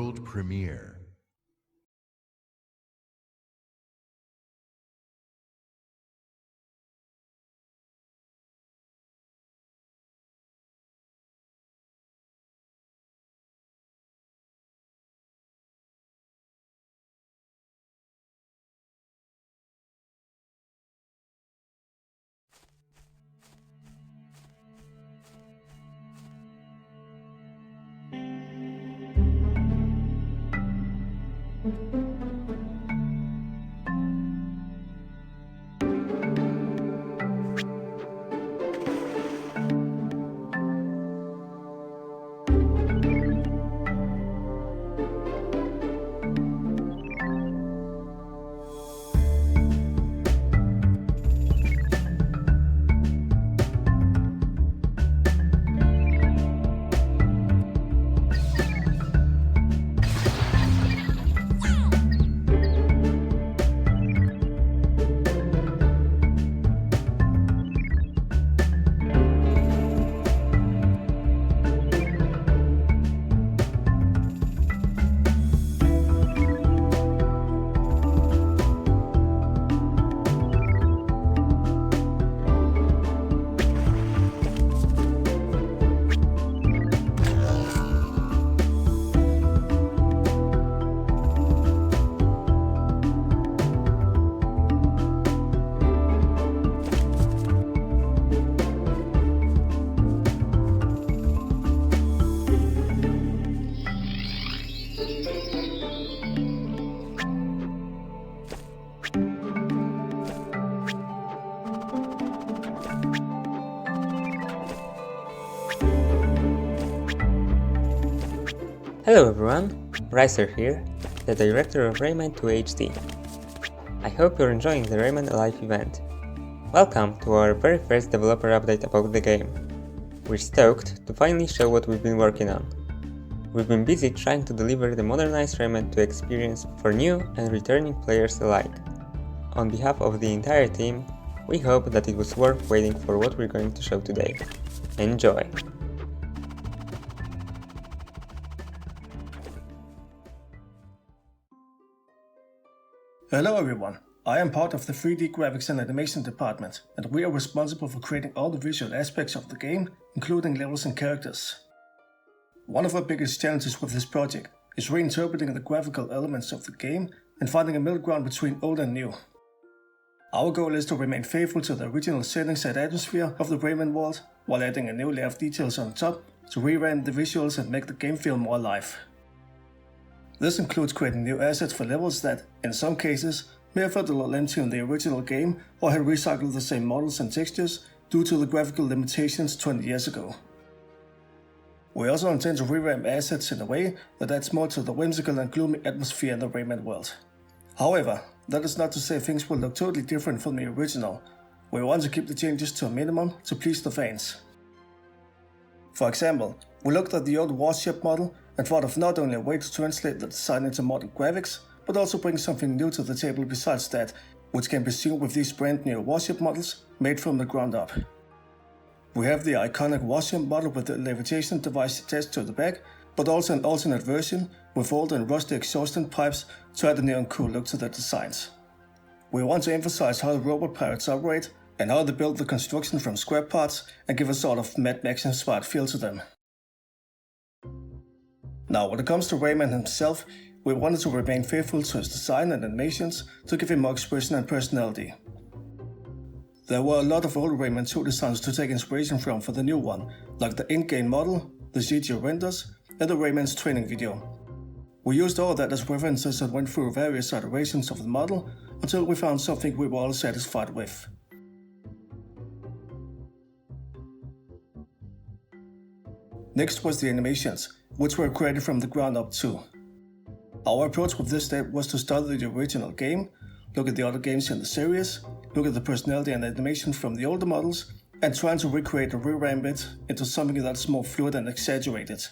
world premiere. Hello everyone, Ricer here, the director of Rayman 2 HD. I hope you're enjoying the Rayman Alive event. Welcome to our very first developer update about the game. We're stoked to finally show what we've been working on. We've been busy trying to deliver the modernized Rayman 2 experience for new and returning players alike. On behalf of the entire team, we hope that it was worth waiting for what we're going to show today. Enjoy! Hello everyone, I am part of the 3D graphics and animation department, and we are responsible for creating all the visual aspects of the game, including levels and characters. One of our biggest challenges with this project is reinterpreting the graphical elements of the game and finding a middle ground between old and new. Our goal is to remain faithful to the original settings and atmosphere of the Rayman world, while adding a new layer of details on top to revamp the visuals and make the game feel more alive. This includes creating new assets for levels that, in some cases, may have felt a little empty in the original game or had recycled the same models and textures due to the graphical limitations 20 years ago. We also intend to revamp assets in a way that adds more to the whimsical and gloomy atmosphere in the Rayman world. However, that is not to say things will look totally different from the original. We want to keep the changes to a minimum to please the fans. For example, we looked at the old warship model and thought of not only a way to translate the design into modern graphics, but also bring something new to the table besides that, which can be seen with these brand new warship models made from the ground up. We have the iconic warship model with the levitation device attached to the back, but also an alternate version with old and rusty exhaust pipes to add a new and cool look to the designs. We want to emphasize how the robot pirates operate and how they build the construction from scrap parts and give a sort of Mad Max inspired feel to them. Now, when it comes to Rayman himself, we wanted to remain faithful to his design and animations to give him more expression and personality. There were a lot of old Rayman 2 designs to take inspiration from for the new one, like the in-game model, the CG renders, and the Rayman's training video. We used all that as references and went through various iterations of the model until we found something we were all satisfied with. Next was the animations, which were created from the ground up too. Our approach with this step was to study the original game, look at the other games in the series, look at the personality and animation from the older models, and try to recreate and revamp it into something that's more fluid and exaggerated.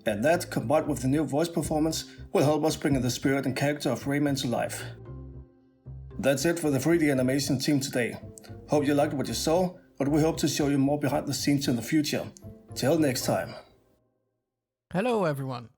And that, combined with the new voice performance, will help us bring the spirit and character of Rayman to life. That's it for the 3D animation team today. Hope you liked what you saw, but we hope to show you more behind the scenes in the future. Till next time. Hello everyone.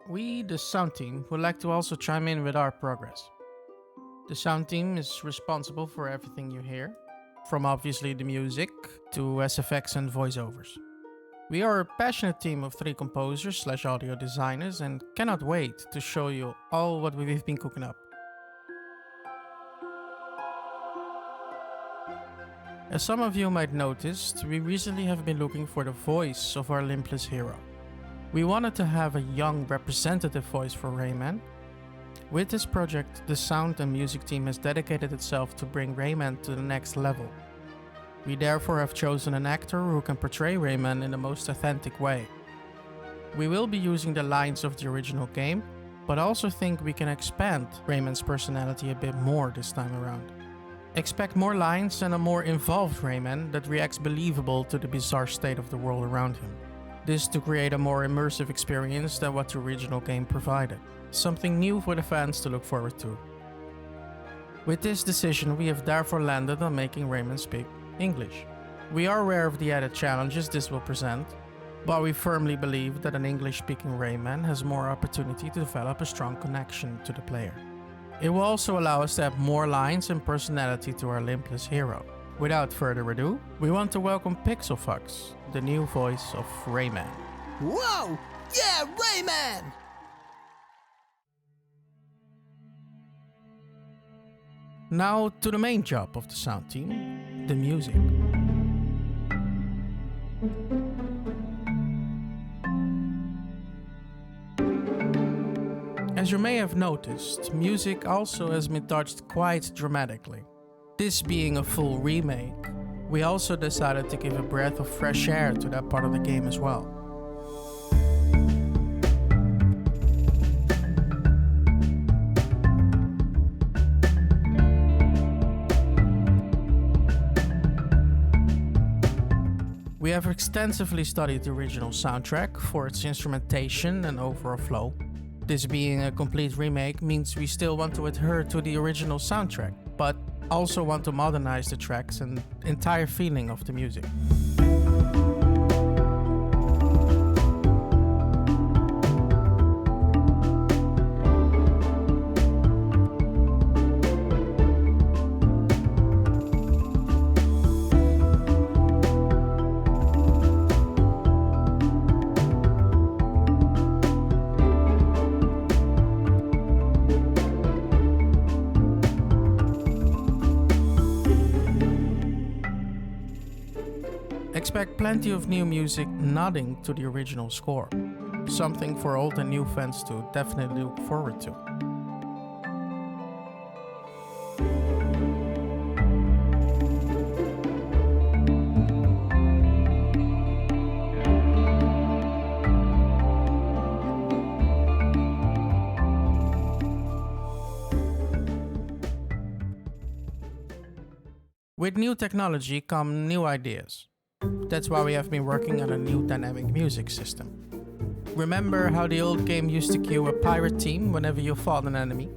We, the sound team, would like to also chime in with our progress. The sound team is responsible for everything you hear, from obviously the music to SFX and voiceovers. We are a passionate team of 3 composers/audio designers and cannot wait to show you all what we've been cooking up. As some of you might noticed, we recently have been looking for the voice of our limbless hero. We wanted to have a young representative voice for Rayman. With this project, the sound and music team has dedicated itself to bring Rayman to the next level. We therefore have chosen an actor who can portray Rayman in the most authentic way. We will be using the lines of the original game, but also think we can expand Rayman's personality a bit more this time around. Expect more lines and a more involved Rayman that reacts believable to the bizarre state of the world around him. This to create a more immersive experience than what the original game provided. Something new for the fans to look forward to. With this decision, we have therefore landed on making Rayman speak English. We are aware of the added challenges this will present, but we firmly believe that an English-speaking Rayman has more opportunity to develop a strong connection to the player. It will also allow us to add more lines and personality to our limbless hero. Without further ado, we want to welcome Pixelfox, the new voice of Rayman. Whoa! Yeah, Rayman! Now to the main job of the sound team, the music. As you may have noticed, music also has been touched quite dramatically. This being a full remake, we also decided to give a breath of fresh air to that part of the game as well. We have extensively studied the original soundtrack for its instrumentation and overall flow. This being a complete remake means we still want to adhere to the original soundtrack, but also want to modernize the tracks and entire feeling of the music. Expect plenty of new music nodding to the original score. Something for old and new fans to definitely look forward to. With new technology come new ideas. That's why we have been working on a new dynamic music system. Remember how the old game used to cue a pirate team whenever you fought an enemy?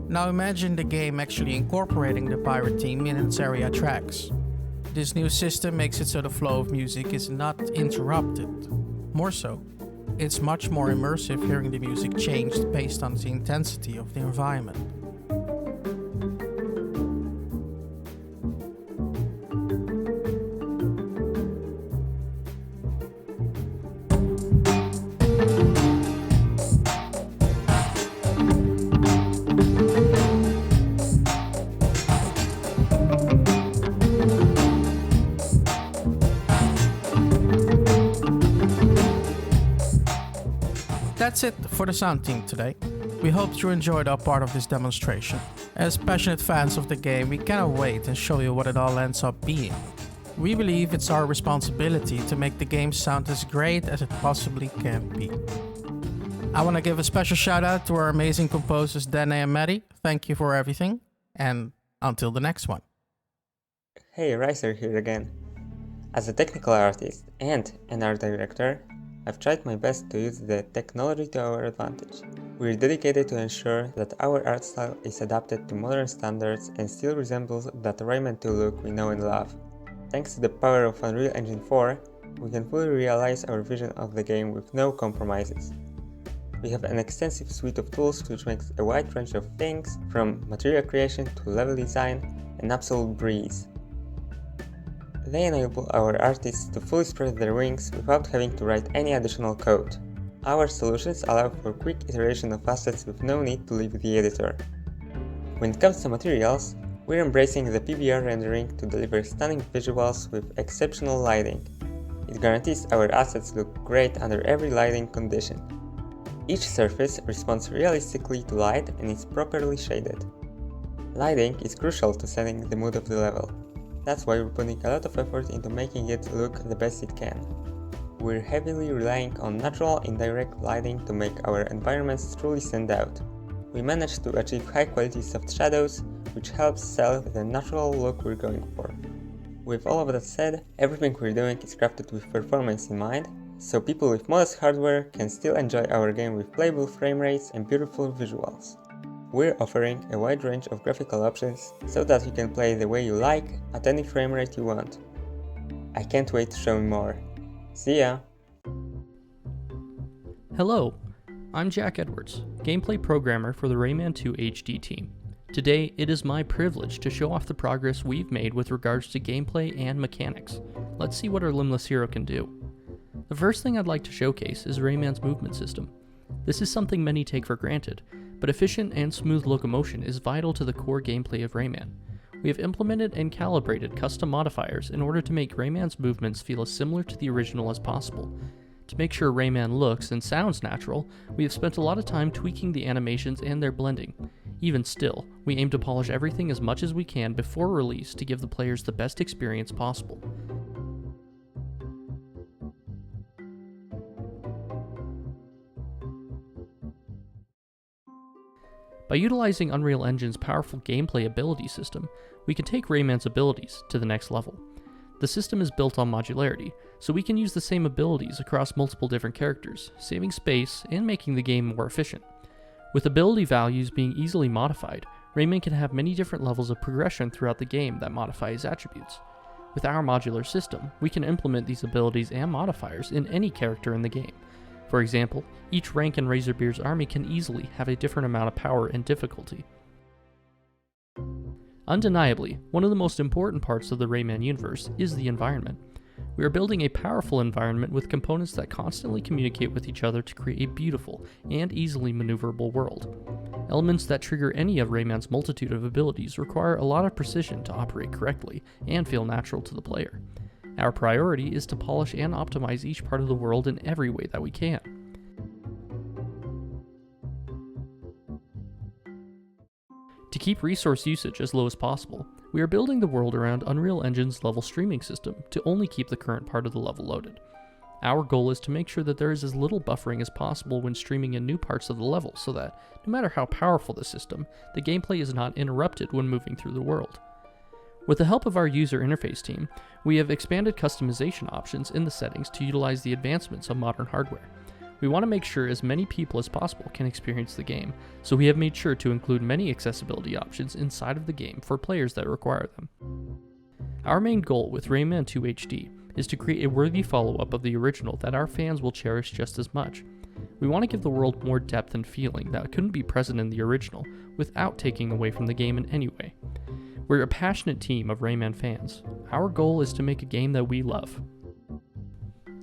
Now imagine the game actually incorporating the pirate team in its area tracks. This new system makes it so the flow of music is not interrupted. More so, it's much more immersive hearing the music changed based on the intensity of the environment. That's it for the sound team today. We hope you enjoyed our part of this demonstration. As passionate fans of the game, we cannot wait and show you what it all ends up being. We believe it's our responsibility to make the game sound as great as it possibly can be. I want to give a special shout out to our amazing composers Dene and Maddie. Thank you for everything, and until the next one. Hey, Riser here again. As a technical artist and an art director, I've tried my best to use the technology to our advantage. We're dedicated to ensure that our art style is adapted to modern standards and still resembles that Rayman 2 look we know and love. Thanks to the power of Unreal Engine 4, we can fully realize our vision of the game with no compromises. We have an extensive suite of tools which makes a wide range of things, from material creation to level design, an absolute breeze. They enable our artists to fully spread their wings without having to write any additional code. Our solutions allow for quick iteration of assets with no need to leave the editor. When it comes to materials, we're embracing the PBR rendering to deliver stunning visuals with exceptional lighting. It guarantees our assets look great under every lighting condition. Each surface responds realistically to light and is properly shaded. Lighting is crucial to setting the mood of the level. That's why we're putting a lot of effort into making it look the best it can. We're heavily relying on natural indirect lighting to make our environments truly stand out. We managed to achieve high quality soft shadows, which helps sell the natural look we're going for. With all of that said, everything we're doing is crafted with performance in mind, so people with modest hardware can still enjoy our game with playable frame rates and beautiful visuals. We're offering a wide range of graphical options so that you can play the way you like at any frame rate you want. I can't wait to show you more. See ya! Hello, I'm Jack Edwards, gameplay programmer for the Rayman 2 HD team. Today, it is my privilege to show off the progress we've made with regards to gameplay and mechanics. Let's see what our limbless hero can do. The first thing I'd like to showcase is Rayman's movement system. This is something many take for granted, but efficient and smooth locomotion is vital to the core gameplay of Rayman. We have implemented and calibrated custom modifiers in order to make Rayman's movements feel as similar to the original as possible. To make sure Rayman looks and sounds natural, we have spent a lot of time tweaking the animations and their blending. Even still, we aim to polish everything as much as we can before release to give the players the best experience possible. By utilizing Unreal Engine's powerful gameplay ability system, we can take Rayman's abilities to the next level. The system is built on modularity, so we can use the same abilities across multiple different characters, saving space and making the game more efficient. With ability values being easily modified, Rayman can have many different levels of progression throughout the game that modify his attributes. With our modular system, we can implement these abilities and modifiers in any character in the game. For example, each rank in Razorbeard's army can easily have a different amount of power and difficulty. Undeniably, one of the most important parts of the Rayman universe is the environment. We are building a powerful environment with components that constantly communicate with each other to create a beautiful and easily maneuverable world. Elements that trigger any of Rayman's multitude of abilities require a lot of precision to operate correctly and feel natural to the player. Our priority is to polish and optimize each part of the world in every way that we can. To keep resource usage as low as possible, we are building the world around Unreal Engine's level streaming system to only keep the current part of the level loaded. Our goal is to make sure that there is as little buffering as possible when streaming in new parts of the level so that, no matter how powerful the system, the gameplay is not interrupted when moving through the world. With the help of our user interface team, we have expanded customization options in the settings to utilize the advancements of modern hardware. We want to make sure as many people as possible can experience the game, so we have made sure to include many accessibility options inside of the game for players that require them. Our main goal with Rayman 2 HD is to create a worthy follow-up of the original that our fans will cherish just as much. We want to give the world more depth and feeling that couldn't be present in the original without taking away from the game in any way. We're a passionate team of Rayman fans. Our goal is to make a game that we love.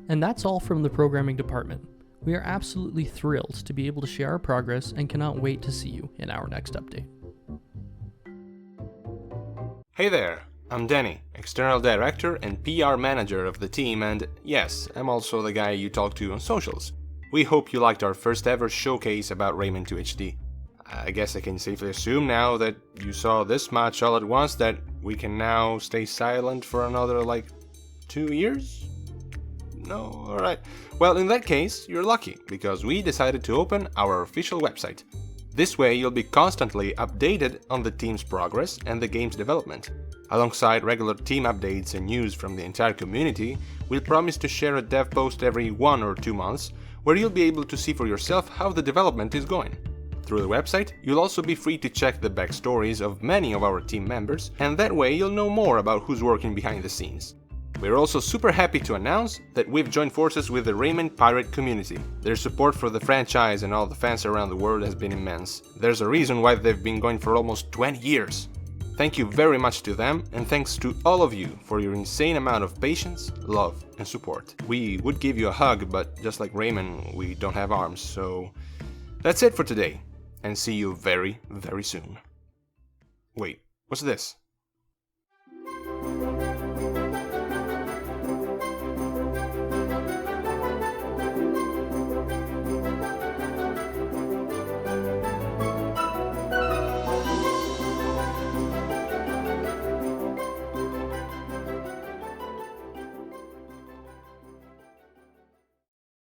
And that's all from the programming department. We are absolutely thrilled to be able to share our progress and cannot wait to see you in our next update. Hey there, I'm Danny, External Director and PR Manager of the team, and yes, I'm also the guy you talk to on socials. We hope you liked our first ever showcase about Rayman 2 HD. I guess I can safely assume now that you saw this much all at once that we can now stay silent for another, 2 years? No? Alright. Well, in that case, you're lucky, because we decided to open our official website. This way, you'll be constantly updated on the team's progress and the game's development. Alongside regular team updates and news from the entire community, we'll promise to share a dev post every 1 or 2 months, where you'll be able to see for yourself how the development is going. Through the website, you'll also be free to check the backstories of many of our team members, and that way you'll know more about who's working behind the scenes. We're also super happy to announce that we've joined forces with the Rayman pirate community. Their support for the franchise and all the fans around the world has been immense. There's a reason why they've been going for almost 20 years. Thank you very much to them, and thanks to all of you for your insane amount of patience, love, and support. We would give you a hug, but just like Rayman, we don't have arms, so that's it for today, and see you very, very soon. Wait, what's this?